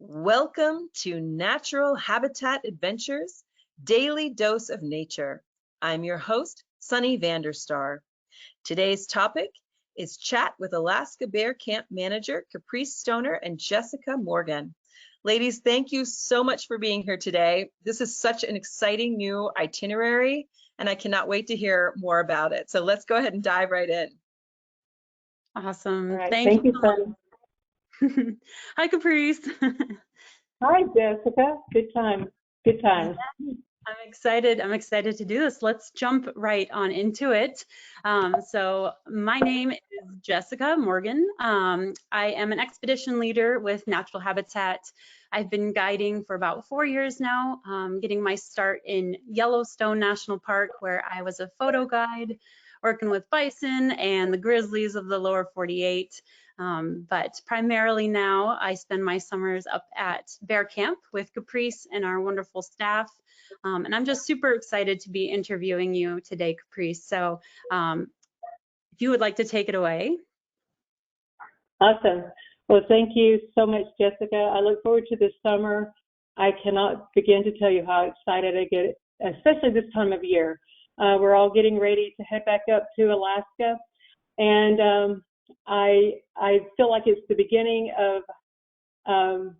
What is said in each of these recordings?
Welcome to Natural Habitat Adventures, Daily Dose of Nature. I'm your host, Sunny Vanderstar. Today's topic is chat with Alaska Bear Camp Manager Caprice Stoner and Jessica Morgan. Ladies, thank you so much for being here today. This is such an exciting new itinerary, and I cannot wait to hear more about it. So let's go ahead and dive right in. Awesome. All right. Thank you, you. Sunny. Hi, Caprice. Hi, Jessica. Good time. Good times. I'm excited to do this. Let's jump right on into it. So my name is Jessica Morgan. I am an expedition leader with Natural Habitat. I've been guiding for about 4 years now, getting my start in Yellowstone National Park, where I was a photo guide, working with bison and the grizzlies of the lower 48. But primarily now I spend my summers up at Bear Camp with Caprice and our wonderful staff. And I'm just super excited to be interviewing you today, Caprice. So if you would like to take it away. Awesome. Well, thank you so much, Jessica. I look forward to this summer. I cannot begin to tell you how excited I get, especially this time of year. We're all getting ready to head back up to Alaska. And I feel like it's the beginning of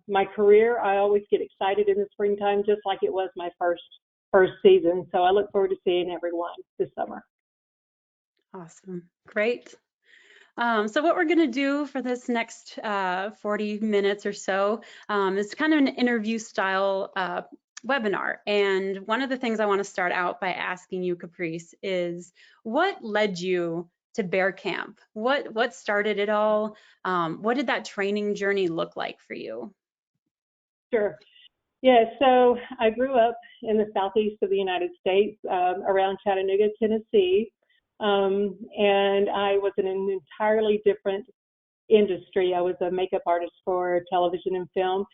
my career. I always get excited in the springtime, just like it was my first season. So I look forward to seeing everyone this summer. Awesome. Great. So what we're going to do for this next 40 minutes or so is kind of an interview style webinar. And one of the things I want to start out by asking you, Caprice, is what led you to Bear Camp? What started it all? What did that training journey look like for you? Sure. Yeah, so I grew up in the southeast of the United States, around Chattanooga, Tennessee, and I was in an entirely different industry. I was a makeup artist for television and film,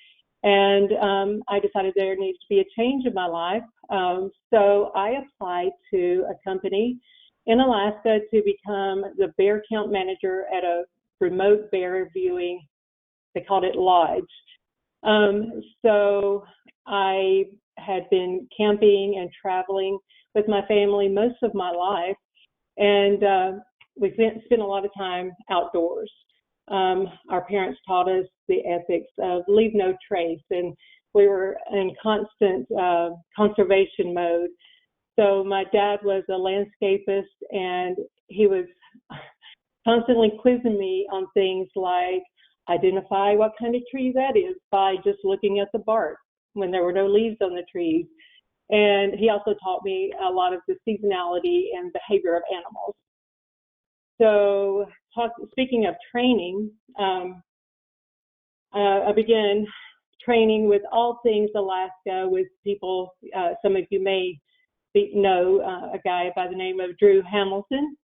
and I decided there needs to be a change in my life. So I applied to a company in Alaska to become the bear camp manager at a remote bear viewing, they called it lodge. So I had been camping and traveling with my family most of my life, and we spent a lot of time outdoors. Our parents taught us the ethics of leave no trace, and we were in constant conservation mode. So my dad was a landscapist, and he was constantly quizzing me on things like identify what kind of tree that is by just looking at the bark when there were no leaves on the trees. And he also taught me a lot of the seasonality and behavior of animals. So speaking of training, I began training with all things Alaska with people. Some of you may know a guy by the name of Drew Hamilton.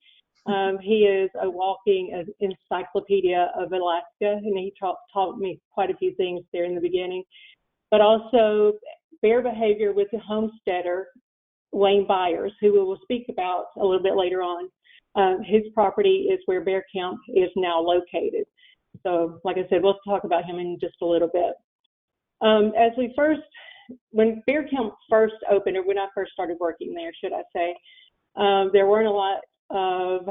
He is a walking encyclopedia of Alaska, and he taught me quite a few things there in the beginning, but also bear behavior with the homesteader, Wayne Byers, who we will speak about a little bit later on. His property is where Bear Camp is now located. So, like I said, we'll talk about him in just a little bit. When Bear Camp first opened, or when I first started working there, should I say, there weren't a lot of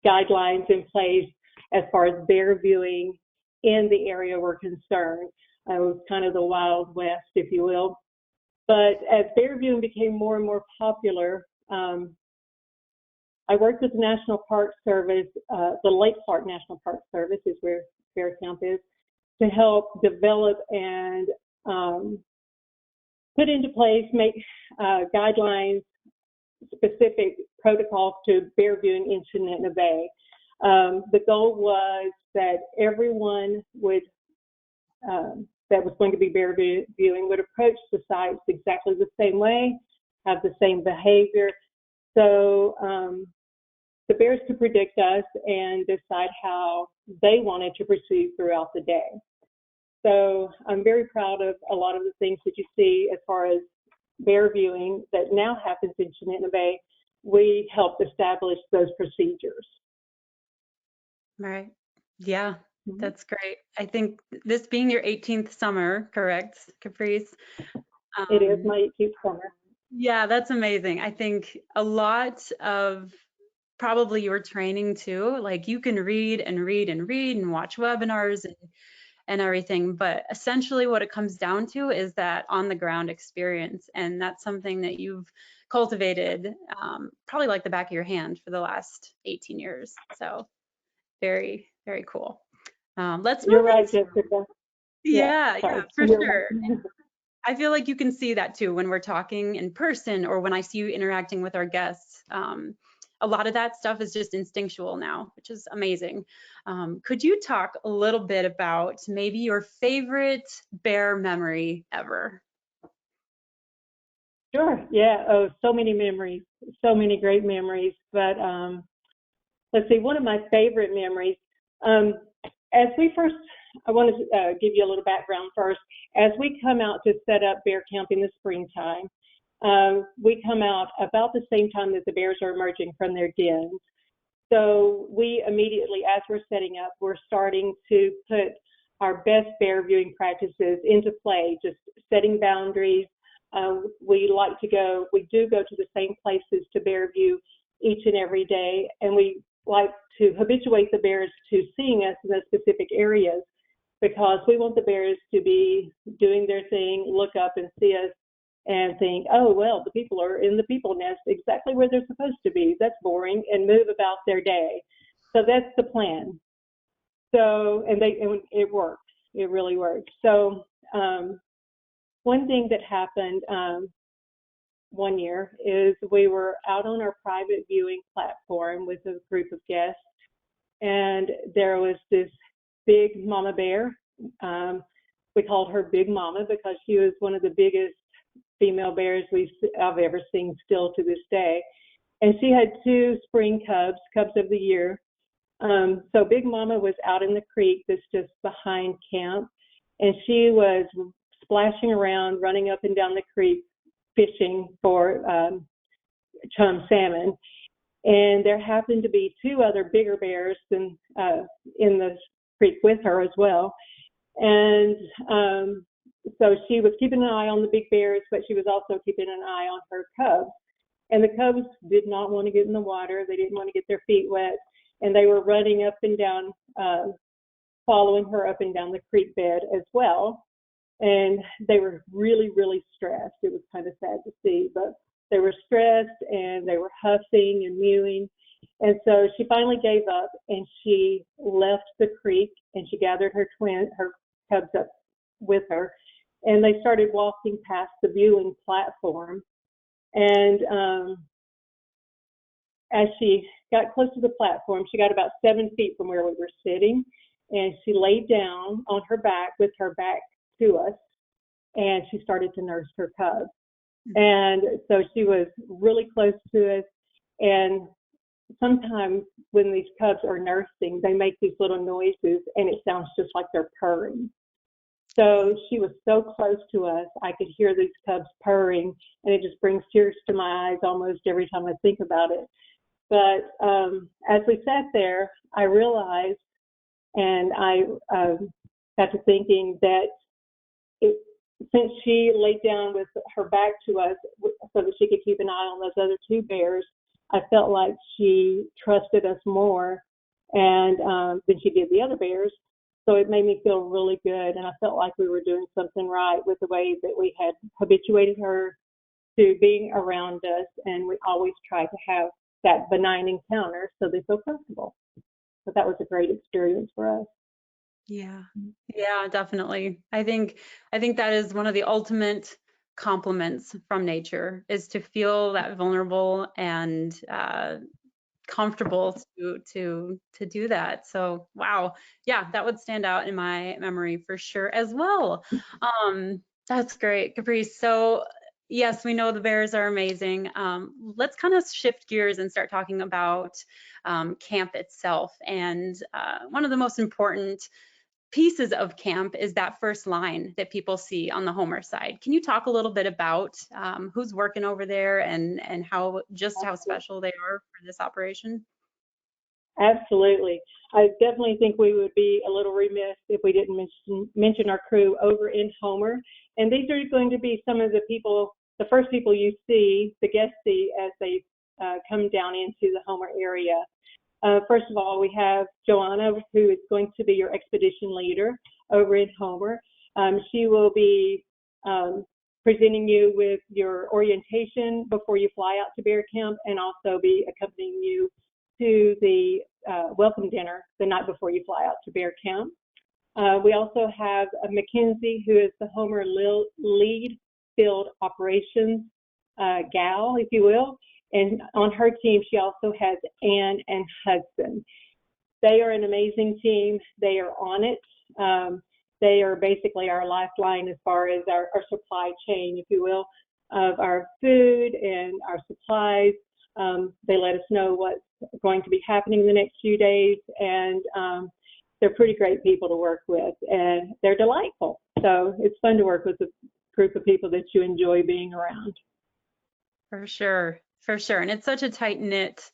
guidelines in place as far as bear viewing in the area were concerned. It was kind of the Wild West, if you will. But as bear viewing became more and more popular, I worked with the National Park Service, the Lake Clark National Park Service is where Bear Camp is, to help develop and put into place, make guidelines, specific protocols to bear viewing in Shenandoah Bay. The goal was that everyone that was going to be bear viewing would approach the sites exactly the same way, have the same behavior. So the bears could predict us and decide how they wanted to proceed throughout the day. So I'm very proud of a lot of the things that you see as far as bear viewing that now happens in Shenandoah Bay. We helped establish those procedures. Right. Yeah. That's great. I think this being your 18th summer, correct, Caprice? It is my 18th summer. Yeah, that's amazing. I think a lot of probably your training too, like you can read and read and read and watch webinars and everything, but essentially what it comes down to is that on the ground experience. And that's something that you've cultivated probably like the back of your hand for the last 18 years. So very, very cool. Let's move You're right, into, Jessica. yeah, Sorry. for You're sure. right. I feel like you can see that too when we're talking in person or when I see you interacting with our guests. A lot of that stuff is just instinctual now, which is amazing. Could you talk a little bit about maybe your favorite bear memory ever? Sure. Yeah. Oh, so many memories, so many great memories. But let's see, one of my favorite memories. As we first, I want to give you a little background first. As we come out to set up bear camp in the springtime, we come out about the same time that the bears are emerging from their dens. So we immediately, as we're setting up, we're starting to put our best bear viewing practices into play, just setting boundaries. We do go to the same places to bear view each and every day, and we like to habituate the bears to seeing us in those specific areas because we want the bears to be doing their thing, look up and see us and think, oh, well, the people are in the people nest exactly where they're supposed to be. That's boring, and move about their day. So that's the plan. So, and it works. It really works. So one thing that happened one year is we were out on our private viewing platform with a group of guests, and there was this big mama bear. We called her Big Mama because she was one of the biggest female bears I've ever seen still to this day. And she had 2 spring cubs of the year. So Big Mama was out in the creek that's just behind camp, and she was splashing around, running up and down the creek, fishing for chum salmon. And there happened to be 2 other bigger bears in the creek with her as well. And so she was keeping an eye on the big bears, but she was also keeping an eye on her cubs. And the cubs did not want to get in the water. They didn't want to get their feet wet. And they were running up and down, following her up and down the creek bed as well. And they were really, really stressed. It was kind of sad to see, but they were stressed and they were huffing and mewing. And so she finally gave up and she left the creek and she gathered her cubs up with her. And they started walking past the viewing platform. And as she got close to the platform, she got about 7 feet from where we were sitting. And she laid down on her back with her back to us, and she started to nurse her cubs. And so she was really close to us. And sometimes when these cubs are nursing, they make these little noises, and it sounds just like they're purring. So she was so close to us, I could hear these cubs purring, and it just brings tears to my eyes almost every time I think about it. But as we sat there, I realized, and I got to thinking that since she laid down with her back to us so that she could keep an eye on those other 2 bears, I felt like she trusted us more and than she did the other bears. So it made me feel really good, and I felt like we were doing something right with the way that we had habituated her to being around us, and we always try to have that benign encounter so they feel comfortable. So that was a great experience for us. Yeah, definitely. I think that is one of the ultimate compliments from nature, is to feel that vulnerable and comfortable to do that. So wow, yeah, that would stand out in my memory for sure as well. That's great, Caprice. So yes, we know the bears are amazing. Let's kind of shift gears and start talking about camp itself. And one of the most important pieces of camp is that first line that people see on the Homer side. Can you talk a little bit about who's working over there and how special they are for this operation? Absolutely. I definitely think we would be a little remiss if we didn't mention our crew over in Homer. And these are going to be some of the people, the first people you see, the guests see as they come down into the Homer area. First of all, we have Joanna, who is going to be your expedition leader over in Homer. She will be presenting you with your orientation before you fly out to bear camp, and also be accompanying you to the welcome dinner the night before you fly out to bear camp. We also have Mackenzie, who is the Homer lead field operations gal, if you will. And on her team, she also has Ann and Hudson. They are an amazing team. They are on it. They are basically our lifeline as far as our supply chain, if you will, of our food and our supplies. They let us know what's going to be happening the next few days, and they're pretty great people to work with, and they're delightful. So it's fun to work with a group of people that you enjoy being around. For sure. For sure. And it's such a tight-knit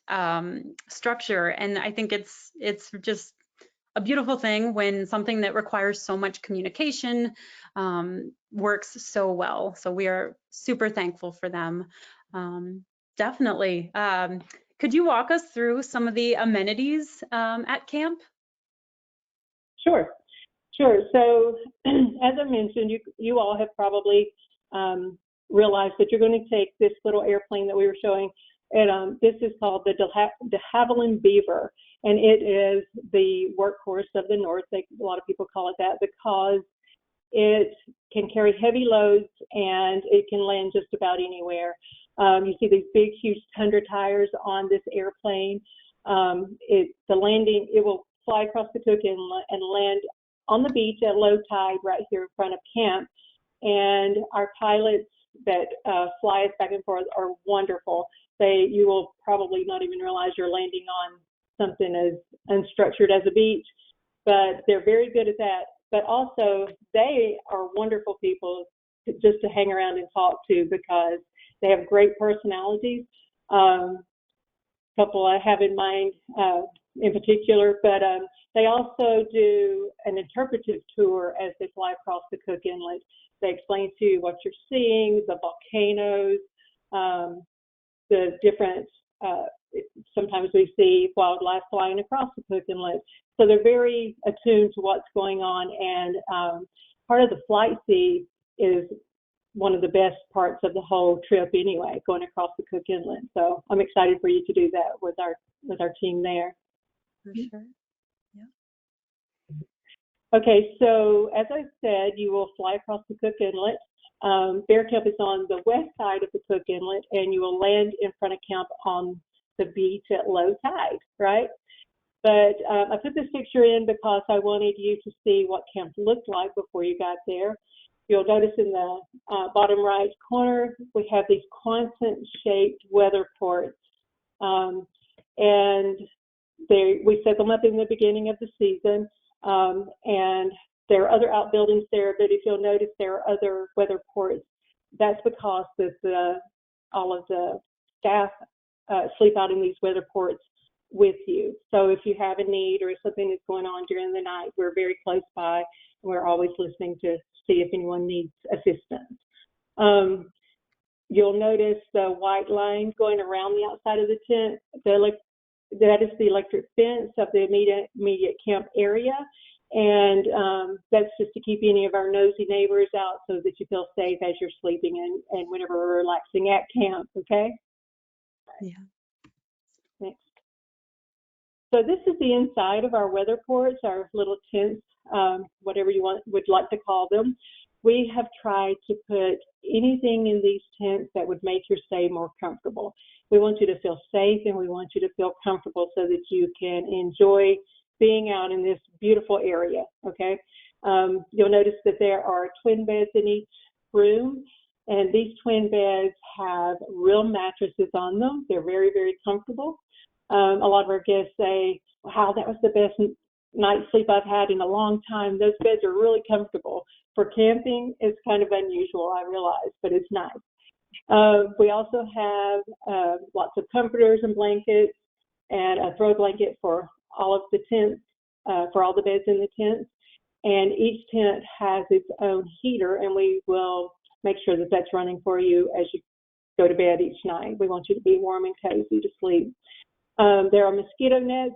structure. And I think it's just a beautiful thing when something that requires so much communication works so well. So we are super thankful for them. Definitely. Could you walk us through some of the amenities at camp? Sure. So as I mentioned, you all have probably realized that you're going to take this little airplane that we were showing, and this is called the de Havilland Beaver, and it is the workhorse of the North. A lot of people call it that because it can carry heavy loads and it can land just about anywhere. You see these big, huge Tundra tires on this airplane. It will fly across the Cook and land on the beach at low tide right here in front of camp. And our pilots that fly us back and forth are wonderful. You will probably not even realize you're landing on something as unstructured as a beach, but they're very good at that. But also, they are wonderful people just to hang around and talk to because they have great personalities. Couple I have in mind in particular, but they also do an interpretive tour as they fly across the Cook Inlet. They explain to you what you're seeing, the volcanoes, the different, sometimes we see wildlife flying across the Cook Inlet. So they're very attuned to what's going on, and part of the flight see is one of the best parts of the whole trip anyway, going across the Cook Inlet. So I'm excited for you to do that with our team there. For sure. Yeah. Okay, so as I said, you will fly across the Cook Inlet. Bear Camp is on the west side of the Cook Inlet, and you will land in front of camp on the beach at low tide, right? But I put this picture in because I wanted you to see what camp looked like before you got there. You'll notice in the bottom right corner, we have these quadrant-shaped weather ports. And we set them up in the beginning of the season. And there are other outbuildings there, but if you'll notice there are other weather ports. That's because all of the staff sleep out in these weather ports with you. So if you have a need or if something is going on during the night, we're very close by, and we're always listening to see if anyone needs assistance. You'll notice the white line going around the outside of the tent. That is the electric fence of the immediate camp area. And that's just to keep any of our nosy neighbors out so that you feel safe as you're sleeping and whenever we're relaxing at camp, okay? Yeah. Next. So this is the inside of our weather ports, our little tents, whatever you would like to call them. We have tried to put anything in these tents that would make your stay more comfortable. We want you to feel safe and we want you to feel comfortable so that you can enjoy being out in this beautiful area, okay? You'll notice that there are twin beds in each room, and these twin beds have real mattresses on them. They're very, very comfortable. A lot of our guests say, wow, that was the best night's sleep I've had in a long time. Those beds are really comfortable. For camping, it's kind of unusual, I realize, but it's nice. We also have lots of comforters and blankets and a throw blanket for all of the tents, for all the beds in the tents. And each tent has its own heater, and we will make sure that that's running for you as you go to bed each night. We want you to be warm and cozy to sleep. There are mosquito nets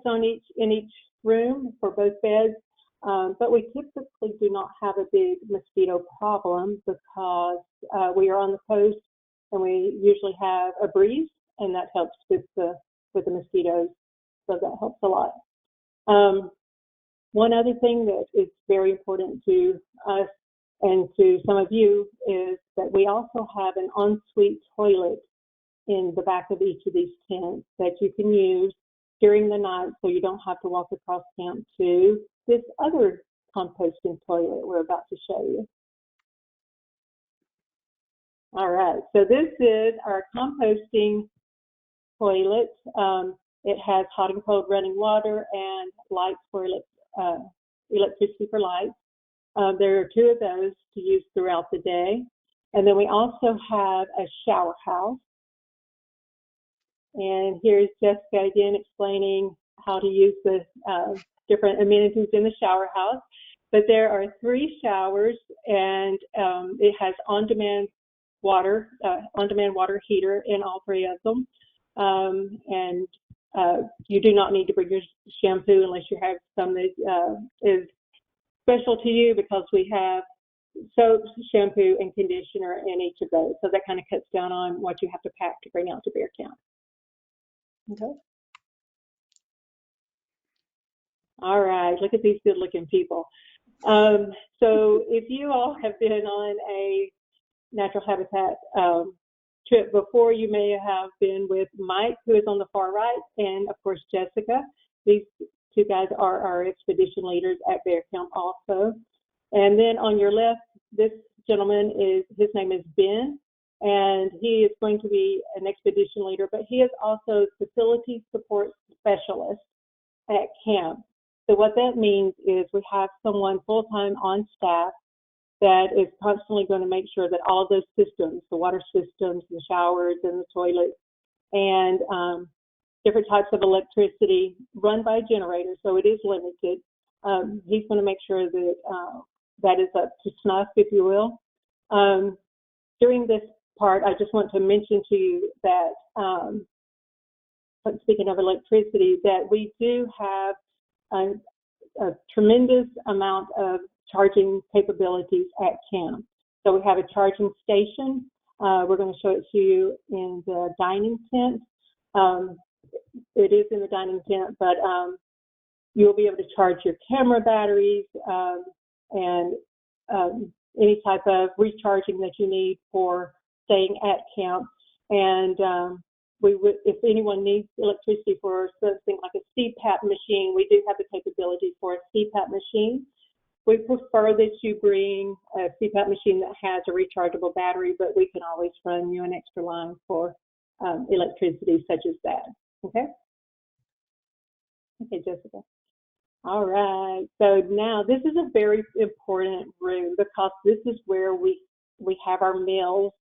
in each room for both beds, but we typically do not have a big mosquito problem because we are on the coast and we usually have a breeze, and that helps with the mosquitoes, so that helps a lot. One other thing that is very important to us and to some of you is that we also have an ensuite toilet in the back of each of these tents that you can use during the night, so you don't have to walk across camp to this other composting toilet we're about to show you. All right, so this is our composting toilet. It has hot and cold running water and lights for electricity for lights. There are 2 of those to use throughout the day. And then we also have a shower house. And here's Jessica again explaining how to use the different amenities in the shower house. But there are 3 showers, and it has on-demand water heater in all 3 of them. And you do not need to bring your shampoo unless you have some that is special to you, because we have soap, shampoo, and conditioner in each of those. So that kind of cuts down on what you have to pack to bring out to bear camp. Okay. All right, look at these good-looking people. So if you all have been on a natural habitat trip before, you may have been with Mike, who is on the far right, and of course Jessica. These 2 guys are our expedition leaders at bear camp also. And then on your left, this gentleman his name is Ben, and he is going to be an expedition leader, but he is also facility support specialist at camp. So what that means is we have someone full-time on staff that is constantly going to make sure that all of those systems, the water systems, the showers, and the toilets, and different types of electricity run by a generator, so it is limited. He's going to make sure that that is up to snuff, if you will. During this part, I just want to mention to you that, speaking of electricity, that we do have a tremendous amount of charging capabilities at camp. So we have a charging station. We're going to show it to you in the dining tent. It is in the dining tent, but you'll be able to charge your camera batteries and any type of recharging that you need for staying at camp. And if anyone needs electricity for something like a CPAP machine, we do have the capability for a CPAP machine. We prefer that you bring a CPAP machine that has a rechargeable battery, but we can always run you an extra line for electricity such as that. Okay? Okay, Jessica. All right. So now this is a very important room because this is where we have our meals.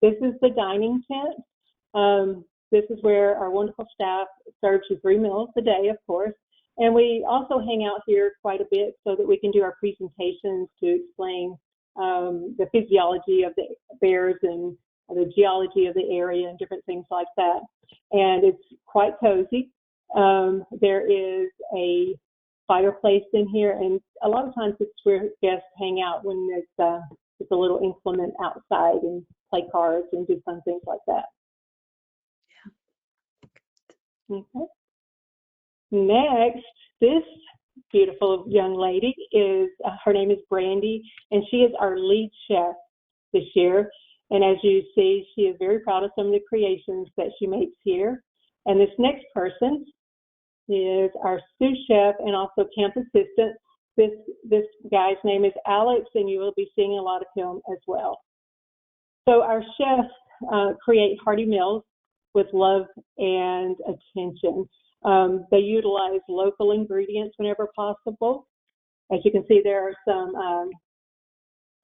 This is the dining tent. This is where our wonderful staff serves you 3 meals a day, of course. And we also hang out here quite a bit so that we can do our presentations to explain the physiology of the bears and the geology of the area and different things like that. And it's quite cozy. There is a fireplace in here, and a lot of times it's where guests hang out when it's a little inclement outside and play cards and do fun things like that. Yeah. Okay. Next, this beautiful young lady is, her name is Brandy, and she is our lead chef this year. And as you see, she is very proud of some of the creations that she makes here. And this next person is our sous chef and also camp assistant. This guy's name is Alex, and you will be seeing a lot of him as well. So our chefs create hearty meals with love and attention. They utilize local ingredients whenever possible. As you can see, there are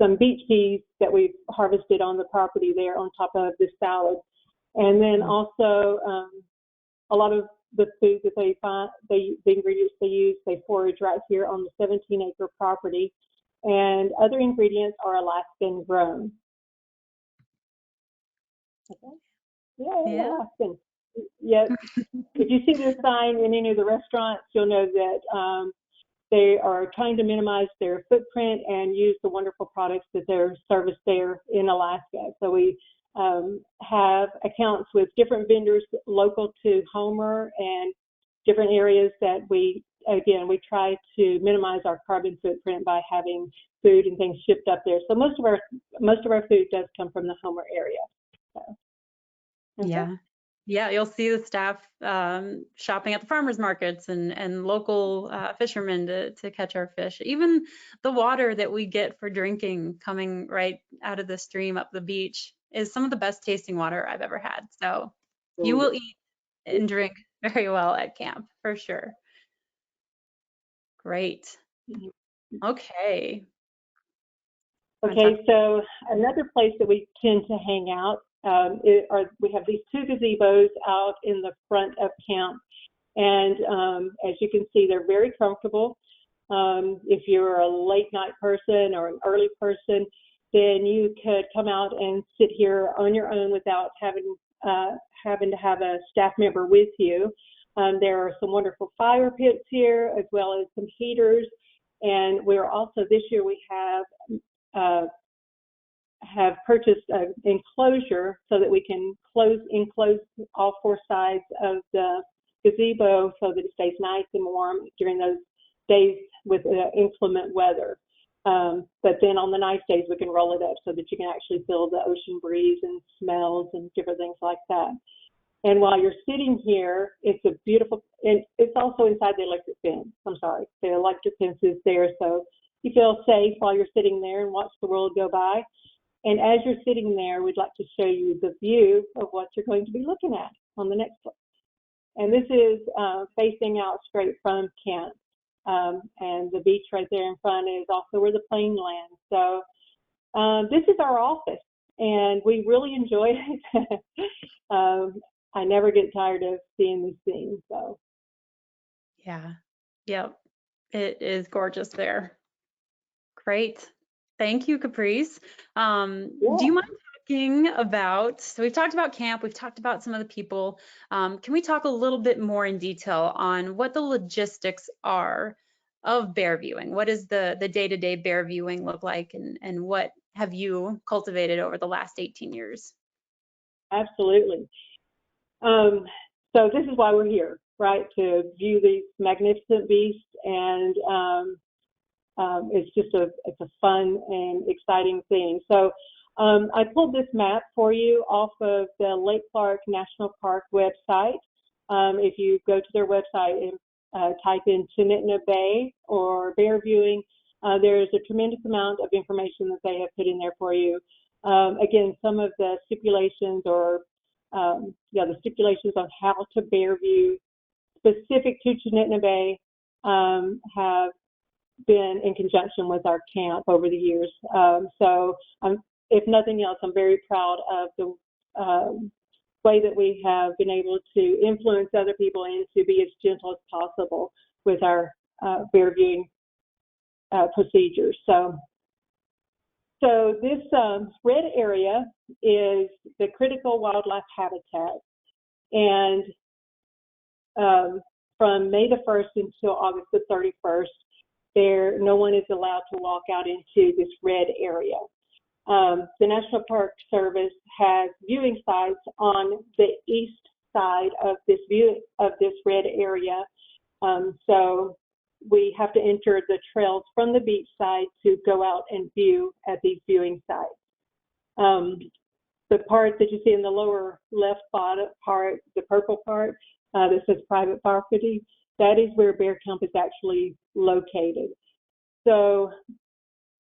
some beach peas that we've harvested on the property there on top of the salad. And then also a lot of the food that they find, the ingredients they use, they forage right here on the 17-acre property. And other ingredients are Alaskan grown. Okay. Yeah, Alaskan. Yep. If you see this sign in any of the restaurants, you'll know that they are trying to minimize their footprint and use the wonderful products that they're serviced there in Alaska. So we have accounts with different vendors local to Homer and different areas that we try to minimize our carbon footprint by having food and things shipped up there. So most of our food does come from the Homer area. So, okay. Yeah, you'll see the staff shopping at the farmers markets and local fishermen to catch our fish. Even the water that we get for drinking coming right out of the stream up the beach is some of the best tasting water I've ever had. So you will eat and drink very well at camp for sure. Great. Okay. Okay, so another place that we tend to hang out we have these two gazebos out in the front of camp, and as you can see, they're very comfortable. If you're a late night person or an early person, then you could come out and sit here on your own without having to have a staff member with you. There are some wonderful fire pits here, as well as some heaters, and we're also, this year we have purchased an enclosure so that we can enclose all four sides of the gazebo so that it stays nice and warm during those days with inclement weather. But then on the nice days, we can roll it up so that you can actually feel the ocean breeze and smells and different things like that. And while you're sitting here, it's a beautiful, and it's also inside the electric fence. I'm sorry, the electric fence is there, so you feel safe while you're sitting there and watch the world go by. And as you're sitting there, we'd like to show you the view of what you're going to be looking at on the next slide. And this is facing out straight from camp. And the beach right there in front is also where the plane lands. So this is our office, and we really enjoy it. I never get tired of seeing these things. So. Yeah. Yep. It is gorgeous there. Great. Thank you, Caprice. Do you mind talking about, so we've talked about camp, we've talked about some of the people. Can we talk a little bit more in detail on what the logistics are of bear viewing? What does the day-to-day bear viewing look like, and what have you cultivated over the last 18 years? Absolutely. So this is why we're here, right? To view these magnificent beasts, and it's a fun and exciting thing. So I pulled this map for you off of the Lake Clark National Park website. If you go to their website and type in Chinitna Bay or bear viewing, there's a tremendous amount of information that they have put in there for you. Again, some of the stipulations the stipulations on how to bear view specific to Chinitna Bay have been in conjunction with our camp over the years. So if nothing else, I'm very proud of the way that we have been able to influence other people and to be as gentle as possible with our bear viewing procedures. So this red area is the critical wildlife habitat, and from May the 1st until August the 31st, no one is allowed to walk out into this red area. The National Park Service has viewing sites on the east side of this red area. So we have to enter the trails from the beach side to go out and view at these viewing sites. The part that you see in the lower left bottom part, the purple part, that says private property, that is where bear camp is actually located. So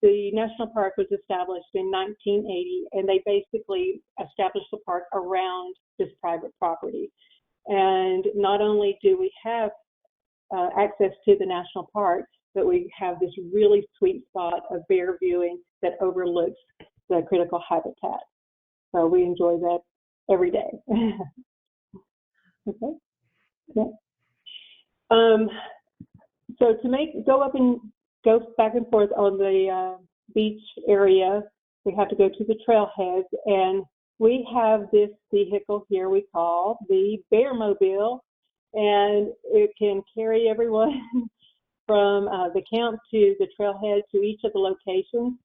the national park was established in 1980, and they basically established the park around this private property. And not only do we have access to the national park, but we have this really sweet spot of bear viewing that overlooks the critical habitat. So we enjoy that every day. Okay. Yeah. So to go back and forth on the beach area, we have to go to the trailheads, and we have this vehicle here we call the Bear Mobile, and it can carry everyone from the camp to the trailhead to each of the locations.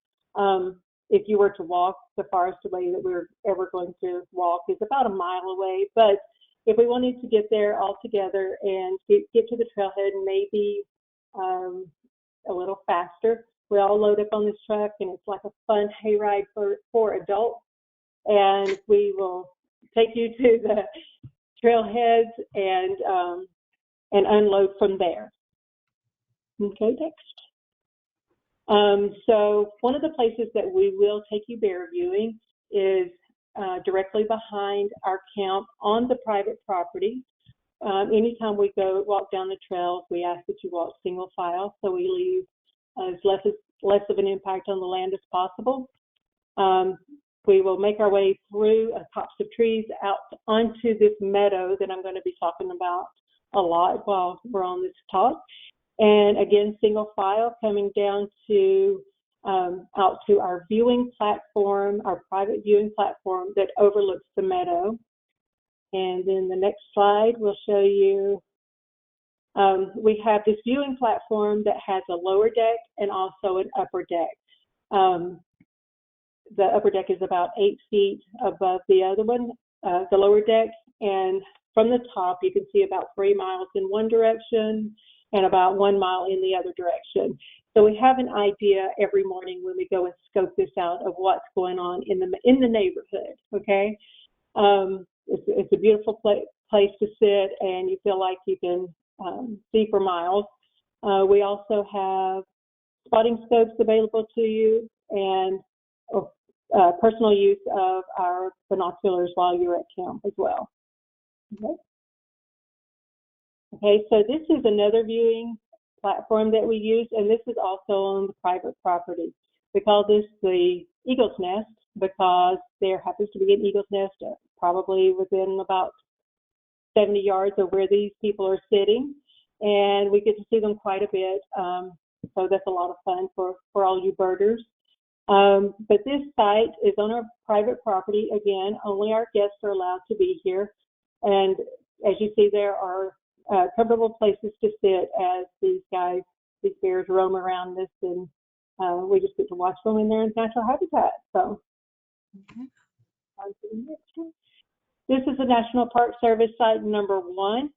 If you were to walk, the farthest away that we're ever going to walk is about a mile away, but if we wanted to get there all together and get to the trailhead maybe a little faster, we all load up on this truck, and it's like a fun hayride for adults. And we will take you to the trailheads and unload from there. Okay, next. So one of the places that we will take you bear viewing is directly behind our camp on the private property. Anytime we walk down the trails, we ask that you walk single file, so we leave as less of an impact on the land as possible. We will make our way through tops of trees out onto this meadow that I'm going to be talking about a lot while we're on this talk. And again, single file coming down to out to our viewing platform, our private viewing platform that overlooks the meadow. And then the next slide will show you, we have this viewing platform that has a lower deck and also an upper deck. The upper deck is about 8 feet above the other one, the lower deck, and from the top you can see about 3 miles in one direction and about 1 mile in the other direction. So we have an idea every morning when we go and scope this out of what's going on in the neighborhood. Okay, it's a beautiful place to sit, and you feel like you can see for miles. We also have spotting scopes available to you, and personal use of our binoculars while you're at camp as well. Okay, so this is another viewing platform that we use, and this is also on the private property. We call this the Eagle's Nest because there happens to be an eagle's nest probably within about 70 yards of where these people are sitting, and we get to see them quite a bit. So that's a lot of fun for all you birders. But this site is on our private property. Again, only our guests are allowed to be here. And as you see, there are comfortable places to sit as these bears roam around this, and we just get to watch them in their natural habitat. So, on to the next one. This is the National Park Service site number 1.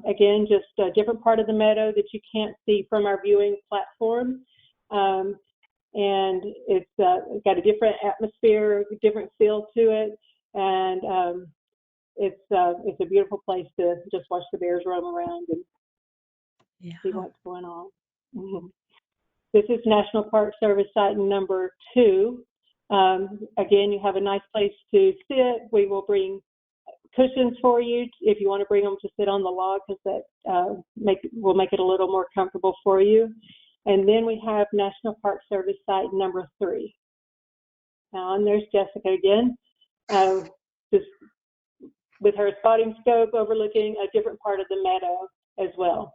Again, just a different part of the meadow that you can't see from our viewing platform. And it's got a different atmosphere, different feel to it, and it's a beautiful place to just watch the bears roam around and see what's going on. This is National Park Service site number 2. Again, you have a nice place to sit. We will bring cushions for you if you want to bring them to sit on the log, because that will make it a little more comfortable for you. And then we have National Park Service site number 3. Now, and there's Jessica again, just with her spotting scope overlooking a different part of the meadow as well.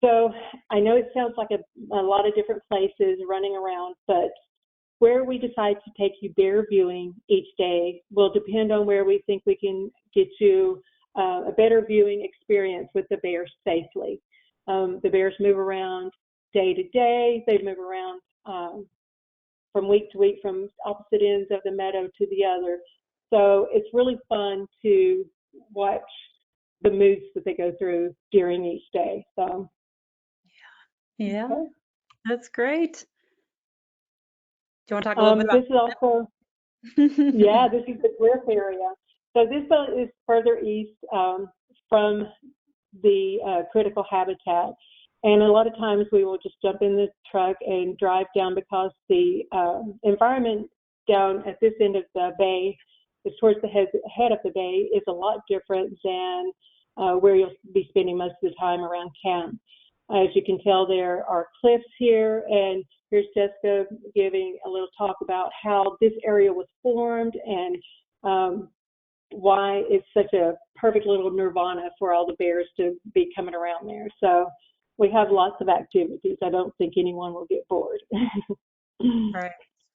So I know it sounds like a lot of different places running around, but where we decide to take you bear viewing each day will depend on where we think we can get you a better viewing experience with the bears safely. The bears move around day to day. They move around from week to week, from opposite ends of the meadow to the other. So it's really fun to watch the moves that they go through during each day. So yeah, okay. That's great. Do you want to talk a little bit about this is also yeah, this is the Griff area. So this is further east from the critical habitat. And a lot of times we will just jump in the truck and drive down, because the environment down at this end of the bay, is towards the head of the bay, is a lot different than where you'll be spending most of the time around camp. As you can tell, there are cliffs here, and here's Jessica giving a little talk about how this area was formed and why it's such a perfect little nirvana for all the bears to be coming around there. So we have lots of activities. I don't think anyone will get bored. Right,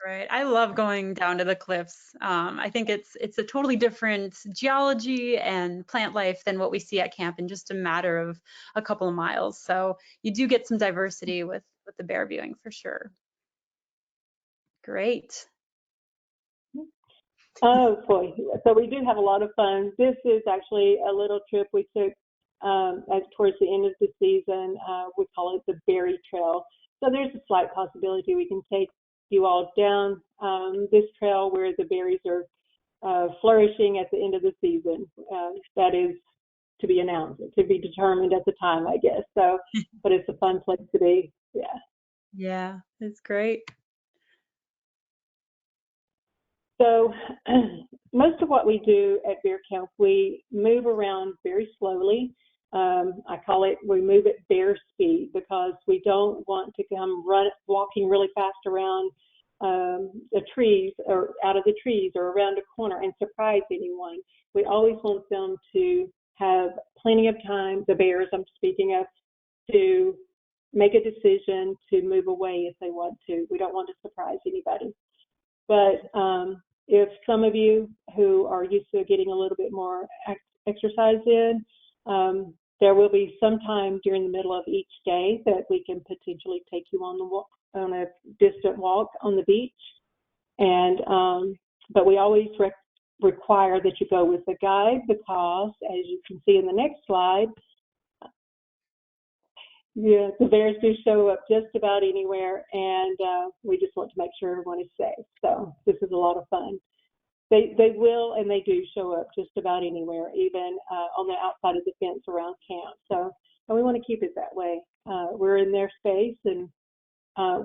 right. I love going down to the cliffs. I think it's a totally different geology and plant life than what we see at camp in just a matter of a couple of miles. So you do get some diversity with the bear viewing for sure. Great. Oh boy, so we do have a lot of fun. This is actually a little trip we took towards the end of the season. We call it the Berry Trail. So there's a slight possibility we can take you all down this trail where the berries are flourishing at the end of the season. That is to be announced, to be determined at the time, I guess. So, but it's a fun place to be. Yeah. Yeah, it's great. So most of what we do at bear camp, we move around very slowly. I call it, we move at bear speed because we don't want to come walking really fast around the trees or out of the trees or around a corner and surprise anyone. We always want them to have plenty of time, the bears I'm speaking of, to make a decision to move away if they want to. We don't want to surprise anybody. But if some of you who are used to getting a little bit more exercise in, there will be some time during the middle of each day that we can potentially take you on a distant walk on the beach. And but we always require that you go with a guide because, as you can see in the next slide, yeah, the bears do show up just about anywhere, and we just want to make sure everyone is safe. So this is a lot of fun. They will and they do show up just about anywhere, even on the outside of the fence around camp. So and we want to keep it that way. We're in their space, and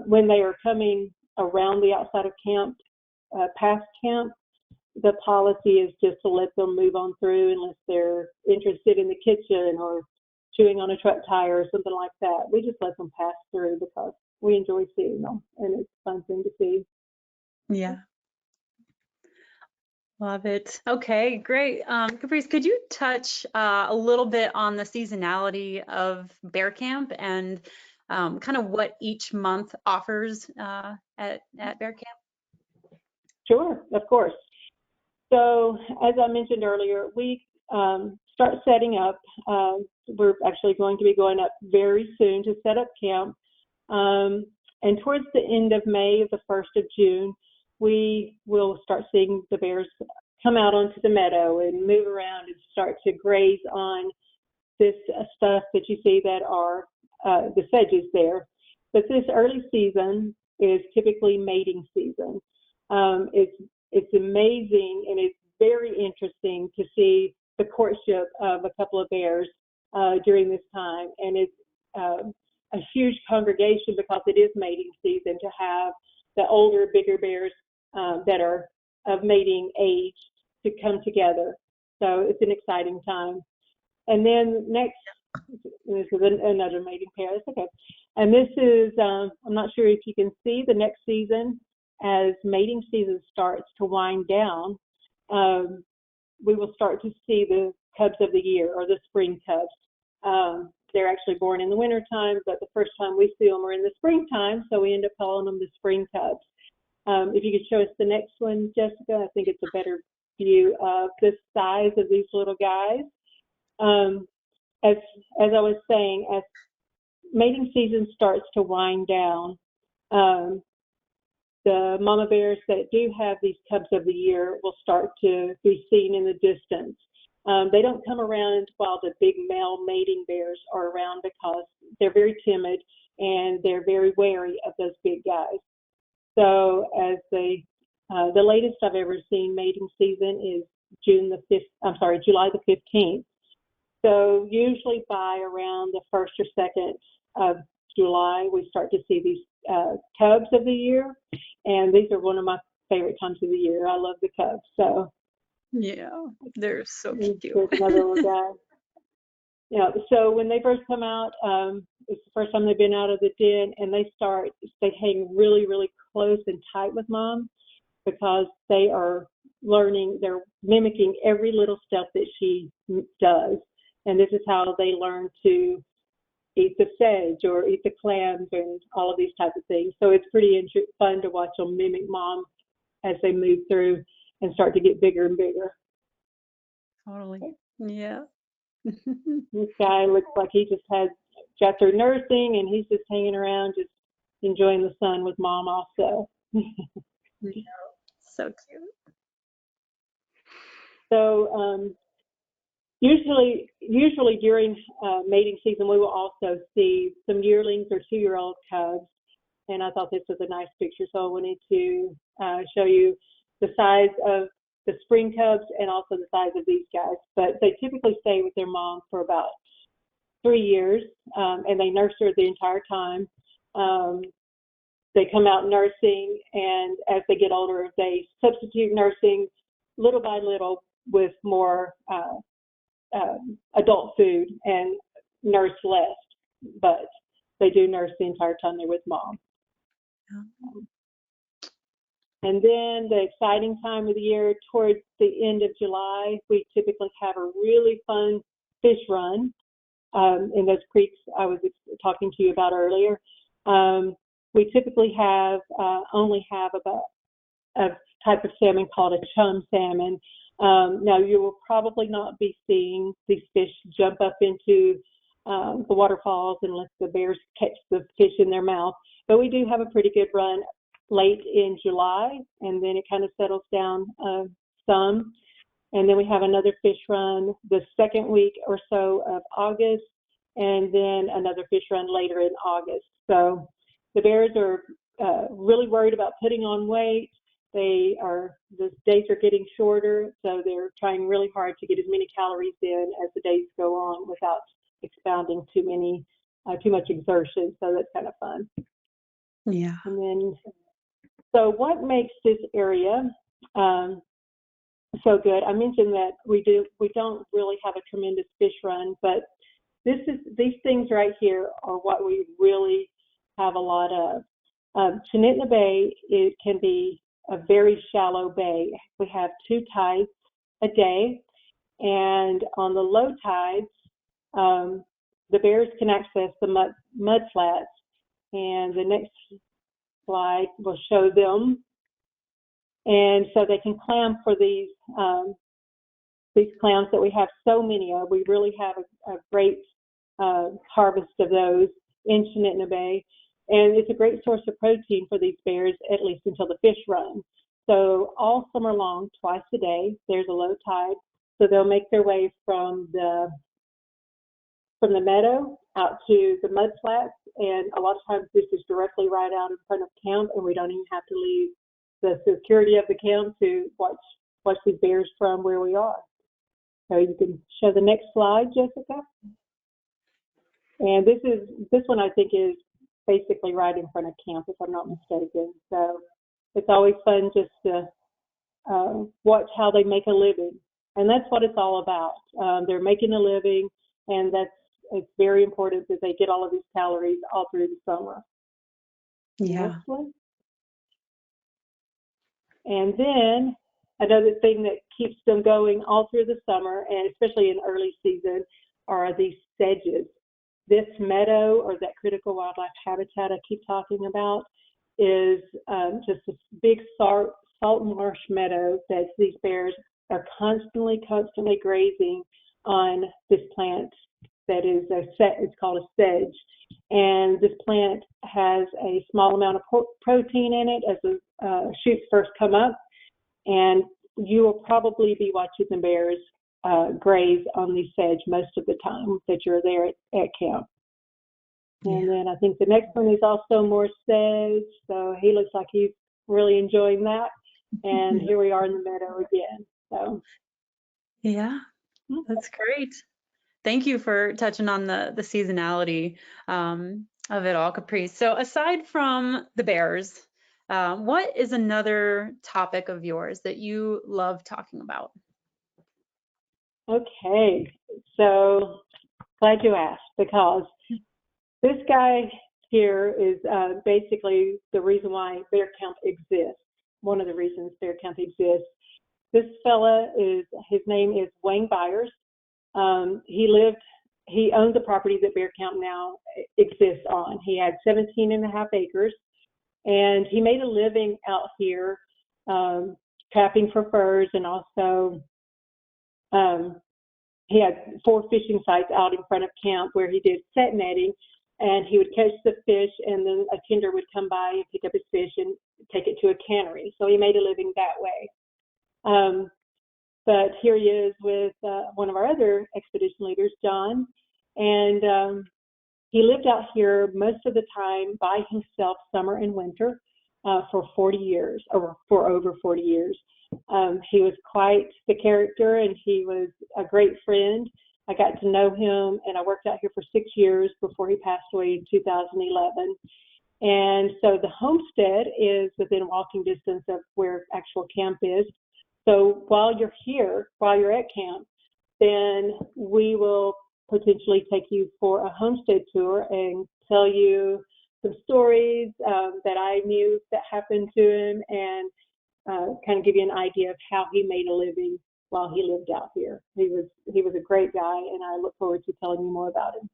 when they are coming around the outside of camp, past camp, the policy is just to let them move on through unless they're interested in the kitchen or chewing on a truck tire or something like that. We just let them pass through because we enjoy seeing them, and it's a fun thing to see. Yeah. Love it. Okay, great. Caprice, could you touch a little bit on the seasonality of bear camp and kind of what each month offers at bear camp? Sure, of course. So as I mentioned earlier, we start setting up. We're actually going to be going up very soon to set up camp. And towards the end of May, the 1st of June, we will start seeing the bears come out onto the meadow and move around and start to graze on this stuff that you see that are the sedges there. But this early season is typically mating season. It's amazing and it's very interesting to see the courtship of a couple of bears during this time. And it's a huge congregation because it is mating season to have the older, bigger bears that are of mating age to come together. So it's an exciting time. And then next, this is another mating pair. It's okay. And this is, I'm not sure if you can see the next season, as mating season starts to wind down, we will start to see the cubs of the year or the spring cubs. They're actually born in the wintertime, but the first time we see them are in the springtime, so we end up calling them the spring cubs. If you could show us the next one, Jessica, I think it's a better view of the size of these little guys. As I was saying, as mating season starts to wind down, the mama bears that do have these cubs of the year will start to be seen in the distance. They don't come around while the big male mating bears are around because they're very timid and they're very wary of those big guys. So as the latest I've ever seen mating season is July the 15th. So usually by around the 1st or 2nd of July, we start to see these cubs of the year. And these are one of my favorite times of the year. I love the cubs. So yeah, they're so cute. There's another little guy. Yeah, so when they first come out, it's the first time they've been out of the den, and they hang really, really close and tight with mom because they are learning, they're mimicking every little step that she does. And this is how they learn to eat the sedge or eat the clams and all of these types of things. So it's pretty fun to watch them mimic mom as they move through and start to get bigger and bigger. Totally. Yeah. This guy looks like he just got through nursing and he's just hanging around, just enjoying the sun with mom also. So cute. So usually during mating season, we will also see some yearlings or 2-year-old cubs. And I thought this was a nice picture, so I wanted to show you the size of the spring cubs and also the size of these guys. But they typically stay with their mom for about 3 years, and they nurse her the entire time. They come out nursing, and as they get older, they substitute nursing little by little with more adult food and nurse less. But they do nurse the entire time they're with mom. And then the exciting time of the year, towards the end of July, we typically have a really fun fish run in those creeks I was talking to you about earlier. We typically only have about a type of salmon called a chum salmon. Now, you will probably not be seeing these fish jump up into the waterfalls and let the bears catch the fish in their mouth. But we do have a pretty good run late in July, and then it kind of settles down some. And then we have another fish run the second week or so of August, and then another fish run later in August. So the bears are really worried about putting on weight. The days are getting shorter, so they're trying really hard to get as many calories in as the days go on without expounding too much exertion. So that's kind of fun. Yeah. And then, so what makes this area so good? I mentioned that we don't really have a tremendous fish run, but these things right here are what we really have a lot of. Chinitna Bay, it can be a very shallow bay. We have 2 tides a day, and on the low tides, the bears can access the mud flats, and the next slide will show them. And so they can clam for these clams that we have so many of. We really have a great harvest of those in Chinitna Bay. And it's a great source of protein for these bears, at least until the fish run. So all summer long, twice a day, there's a low tide. So they'll make their way from the meadow out to the mud flats. And a lot of times this is directly right out in front of camp, and we don't even have to leave the security of the camp to watch these bears from where we are. So you can show the next slide, Jessica. And this one I think is basically right in front of camp, if I'm not mistaken. So it's always fun just to watch how they make a living. And that's what it's all about. They're making a living, and it's very important that they get all of these calories all through the summer. Yeah. Next one. And then another thing that keeps them going all through the summer, and especially in early season, are these sedges. This meadow, or that critical wildlife habitat I keep talking about, is just this big salt marsh meadow that these bears are constantly grazing on this plant that is it's called a sedge. And this plant has a small amount of protein in it as the shoots first come up. And you will probably be watching the bears graze on these sedge most of the time that you're there at camp. Yeah. And then I think the next one is also more sedge. So he looks like he's really enjoying that. And here we are in the meadow again. So yeah, that's great. Thank you for touching on the seasonality of it all, Caprice. So aside from the bears, what is another topic of yours that you love talking about? Okay, so glad you asked, because this guy here is basically the reason why bear camp exists. One of the reasons bear camp exists. this fella his name is Wayne Byers. He owned the property that Bear Camp now exists on. He had 17 and a half acres, and he made a living out here trapping for furs, and also he had 4 fishing sites out in front of camp where he did set netting, and he would catch the fish, and then a tender would come by and pick up his fish and take it to a cannery. So he made a living that way. But here he is with one of our other expedition leaders, John, and he lived out here most of the time by himself, summer and winter, for 40 years, or for over 40 years. He was quite the character, and he was a great friend. I got to know him, and I worked out here for 6 years before he passed away in 2011. And so the homestead is within walking distance of where actual camp is. So while you're here, while you're at camp, then we will potentially take you for a homestead tour and tell you some stories that I knew that happened to him, and kind of give you an idea of how he made a living while he lived out here. He was a great guy, and I look forward to telling you more about him.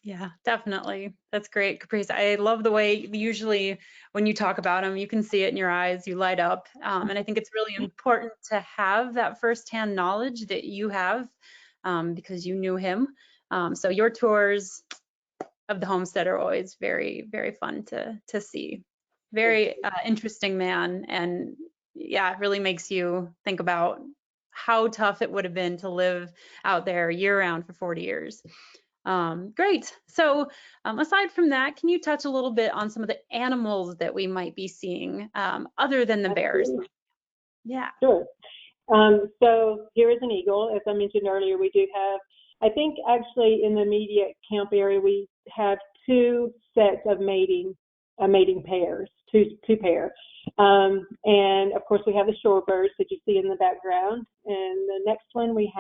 Yeah, definitely. That's great, Caprice. I love the way usually when you talk about him, you can see it in your eyes, you light up. And I think it's really important to have that firsthand knowledge that you have because you knew him. So your tours of the homestead are always very, very fun to see. Very interesting man. And yeah, it really makes you think about how tough it would have been to live out there year round for 40 years. Great. So aside from that, can you touch a little bit on some of the animals that we might be seeing other than the bears? Absolutely. Yeah. Sure. So here is an eagle. As I mentioned earlier, we do have, I think actually in the immediate camp area, we have 2 sets of mating pairs, two pair. And of course we have the shorebirds that you see in the background. And the next one we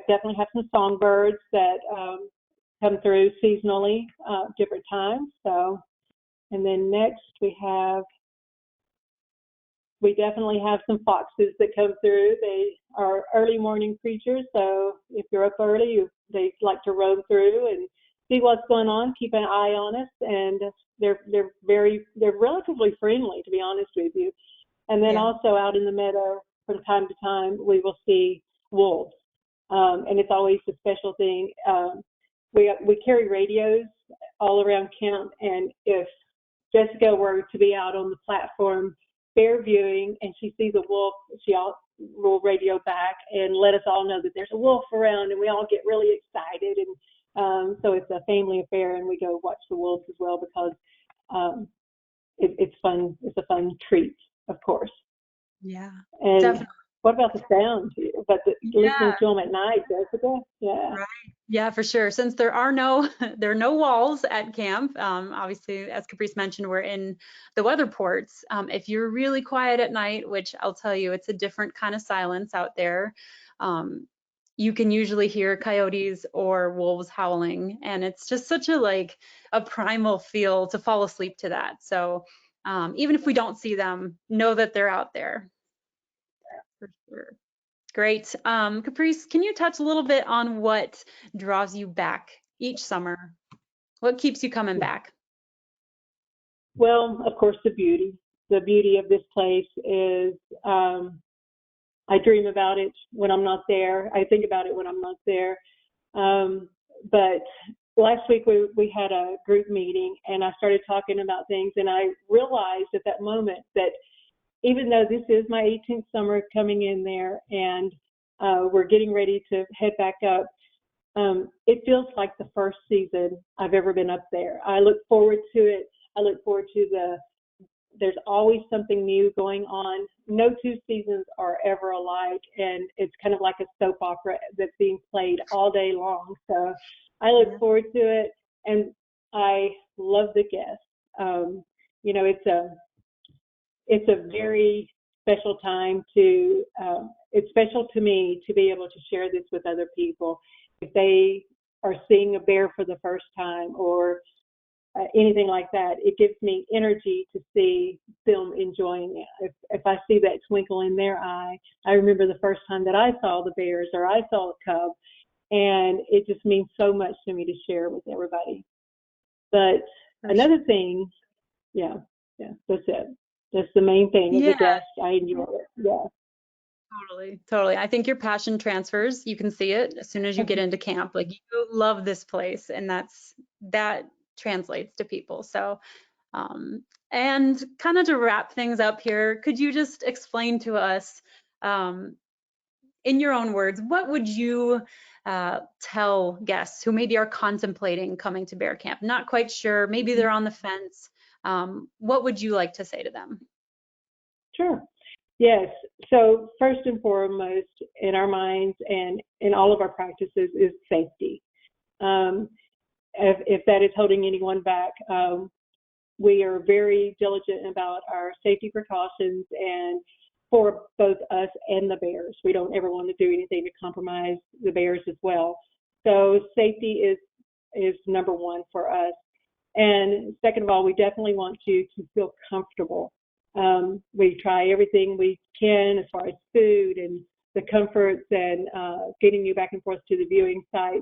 definitely have some songbirds that come through seasonally, different times. So, and then next we definitely have some foxes that come through. They are early morning creatures, so if you're up early, they like to roam through and see what's going on, keep an eye on us, and they're relatively friendly, to be honest with you. And then also out in the meadow, from time to time, we will see wolves. And it's always a special thing. We carry radios all around camp, and if Jessica were to be out on the platform bear viewing and she sees a wolf, she will radio back and let us all know that there's a wolf around, and we all get really excited. And so it's a family affair, and we go watch the wolves as well because it's fun. It's a fun treat, of course. Yeah. And definitely. What about the sound? Listening to them at night, Jessica? Yeah. Right. Yeah, for sure. Since there are no walls at camp, obviously, as Caprice mentioned, we're in the weather ports. If you're really quiet at night, which I'll tell you, it's a different kind of silence out there. You can usually hear coyotes or wolves howling, and it's just such a primal feel to fall asleep to that. So even if we don't see them, know that they're out there. For sure. Great. Caprice, can you touch a little bit on what draws you back each summer? What keeps you coming back? Well, of course, the beauty. The beauty of this place is I dream about it when I'm not there. I think about it when I'm not there. But last week we had a group meeting, and I started talking about things, and I realized at that moment that even though this is my 18th summer coming in there, and we're getting ready to head back up, it feels like the first season I've ever been up there. I look forward to it. I look forward to there's always something new going on. No 2 seasons are ever alike, and it's kind of like a soap opera that's being played all day long. So I look forward to it, and I love the guests. It's a very special time it's special to me to be able to share this with other people. If they are seeing a bear for the first time, or anything like that. It gives me energy to see them enjoying it. If I see that twinkle in their eye, I remember the first time that I saw the bears or I saw a cub, and it just means so much to me to share with everybody. But another thing, yeah, that's it. That's the main thing. As a guest, I enjoy it. Yeah. Totally. I think your passion transfers. You can see it as soon as you get into camp. Like, you love this place, and that translates to people. So, and kind of to wrap things up here, could you just explain to us, in your own words, what would you tell guests who maybe are contemplating coming to bear camp, not quite sure, maybe they're on the fence? What would you like to say to them? Sure. Yes. So first and foremost, in our minds and in all of our practices, is safety. If that is holding anyone back, we are very diligent about our safety precautions, and for both us and the bears. We don't ever want to do anything to compromise the bears as well. So safety is number one for us. And second of all, we definitely want you to feel comfortable. We try everything we can as far as food and the comforts and getting you back and forth to the viewing site.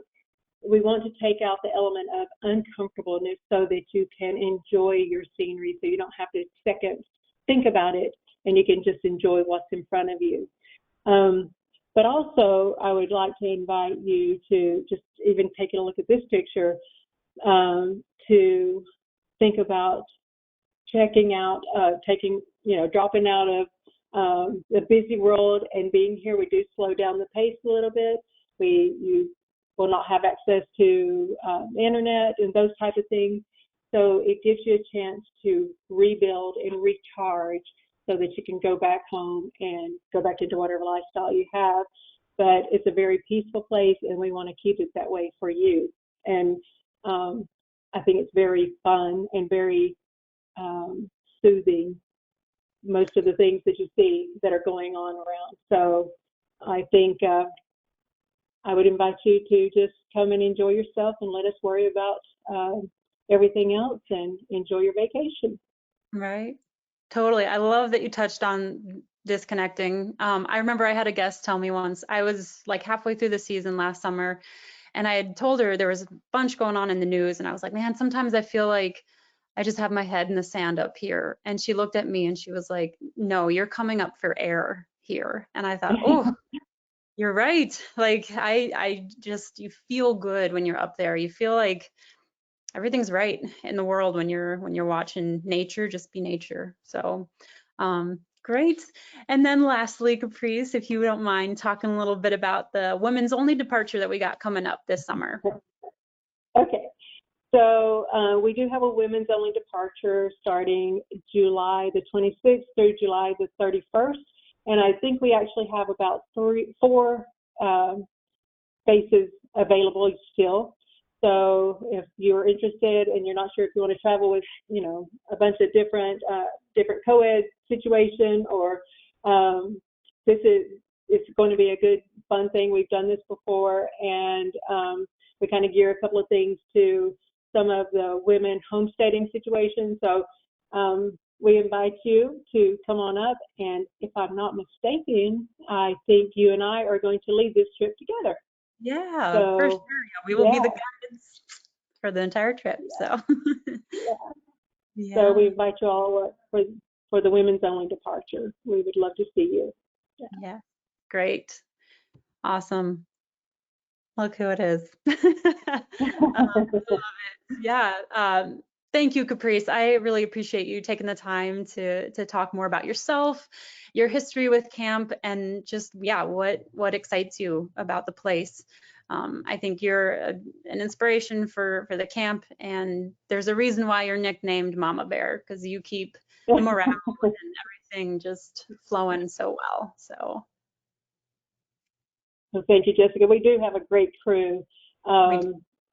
We want to take out the element of uncomfortableness so that you can enjoy your scenery, so you don't have to second think about it, and you can just enjoy what's in front of you. But also, I would like to invite you to just even taking a look at this picture, to think about checking out, dropping out of the busy world and being here. We do slow down the pace a little bit. You will not have access to the internet and those type of things. So it gives you a chance to rebuild and recharge so that you can go back home and go back into whatever lifestyle you have. But it's a very peaceful place, and we want to keep it that way for you. And I think it's very fun and very soothing, most of the things that you see that are going on around. So I think I would invite you to just come and enjoy yourself and let us worry about everything else and enjoy your vacation. Right. Totally. I love that you touched on disconnecting. I remember I had a guest tell me once, I was like halfway through the season last summer, and I had told her there was a bunch going on in the news, and I was like, man, sometimes I feel like I just have my head in the sand up here. And she looked at me and she was like, no, you're coming up for air here. And I thought, oh, you're right. Like, I just, you feel good when you're up there. You feel like everything's right in the world when you're watching nature just be nature. So great. And then lastly, Caprice, if you don't mind talking a little bit about the women's only departure that we got coming up this summer. Okay. So we do have a women's only departure starting July the 26th through July the 31st. And I think we actually have about 4 spaces available still. So if you're interested and you're not sure if you want to travel with, a bunch of different co-ed situation, or it's going to be a good, fun thing. We've done this before, and we kind of gear a couple of things to some of the women homesteading situations. So we invite you to come on up, and if I'm not mistaken, I think you and I are going to lead this trip together. Yeah, for sure. Yeah, we will be the guides for the entire trip. So So we invite you all for the women's only departure. We would love to see you. Yeah. Great. Awesome. Look who it is. I love it. Yeah. Thank you, Caprice. I really appreciate you taking the time to talk more about yourself, your history with camp, and just, what excites you about the place. I think you're an inspiration for the camp, and there's a reason why you're nicknamed Mama Bear, because you keep the morale and everything just flowing so well. So. Well, thank you, Jessica. We do have a great crew.